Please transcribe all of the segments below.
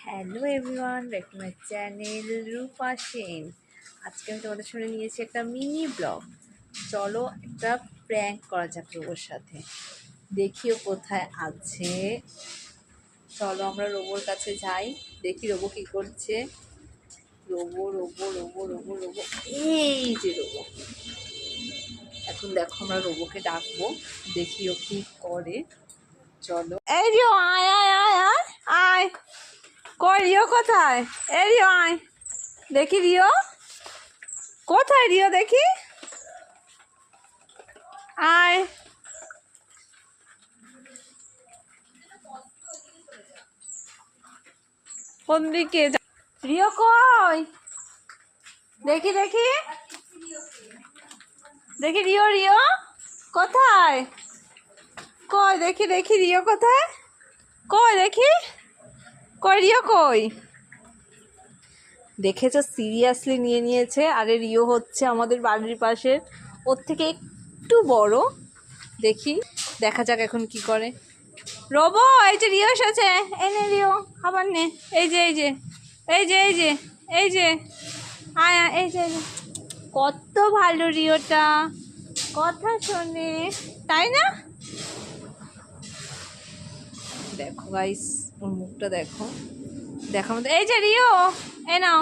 Hello everyone, back to my channel Rupa Sen. আজকে আমি তোমাদের সামনে নিয়েছি একটা মিনি ব্লগ। চলো একটা প্র্যাঙ্ক করা যাক রোবোর সাথে, দেখিও কোথায় আছে। চলো আমরা রোবোর কাছে যাই, দেখি রোবো কী করছে। Robo robo robo robo robo, এই যে রোবো। এখন দেখো আমরা রোবোকে ডাকবো, দেখি ও কী করে। চলো, এই যে আয় আয় আয় আয় আয়। কই রিও কোথায়? এ রিও আয়, দেখি রিও কোথায়। রিও দেখি, আয়। কোন দিকে? রিও কই? দেখি দেখি দেখি রিও, রিও কোথায়? কই দেখি দেখি রিও কোথায়? কই দেখি, কই রিও কই? দেখেছো, সিরিয়াসলি নিয়ে নিয়েছে। আরে রিও হচ্ছে আমাদের বাড়ির পাশের, ওর থেকে একটু বড়। দেখি, দেখা যাক এখন কি করে। রোবো, এই যে রিও এসেছে। এই নে রিও, খাবার নে। এই যে এই যে এই যে এই যে এই যে আয় আয়, এই যে এই যে। কত ভালো রিওটা, কথা শোনে, তাই না? দেখো গাইস, ওর মুখটা দেখো, দেখো আমাদের। এই যে রিও, এ নাও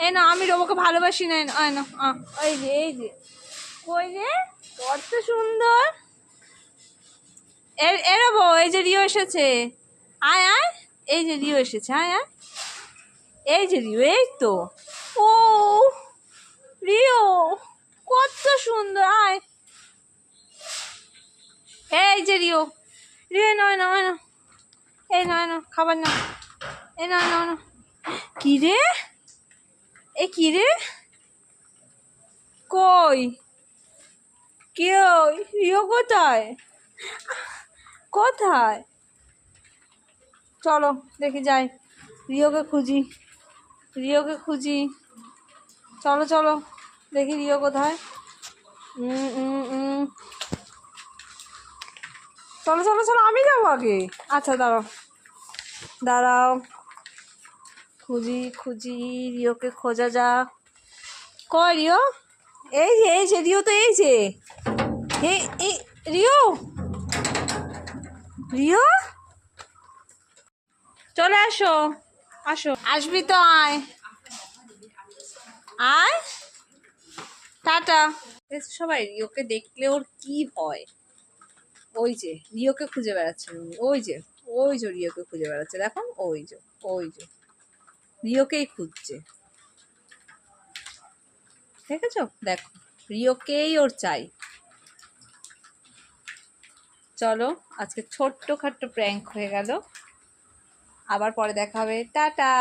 এ নাও, আমি রোবোকে ভালোবাসি না। এই নাও, এই যে এই যে। কই রে, কত সুন্দর। এরবো, এই যে রিও এসেছে। আয় আয়, এই যে রিও এসেছে। আয় আয়, এই যে রিও, এই তো। ও রিও, কত সুন্দর। আয়, এই যে রিও, রিও নয় নয় না, এই নয় না, খাবার না, এই নয় নয় না। কি রে, এ কি রে, কই? কে? রিও কোথায়? কোথায়? চলো দেখি যাই, রিওকে খুঁজি, রিওকে খুঁজি। চলো চলো দেখি রিও কোথায়। চলো চলো চলো, আমি যাবো আগে। আচ্ছা দাঁড়াও দাঁড়াও, খুঁজি খুঁজি, রিওকে খোঁজা যাক। কই রিও? এই যে রিও তো, এই যে এই রিও, রিও চলে আসো, আসো, আসবি তো, আয় আয়, টাটা। সবাই রিওকে দেখলে ওর কি হয়। ওই যে রিওকে খুঁজে বেড়াচ্ছে, ওই যে ওই যে রিওকে খুঁজে বেড়াচ্ছে, দেখো ওই যে ওই যে রিওকেই খুঁজছে। দেখেছো, দেখো রিওকেই ওর চাই। চলো আজকে ছোট্ট খাট্ট প্র্যাঙ্ক হয়ে গেল, আবার পরে দেখা হবে, টাটা।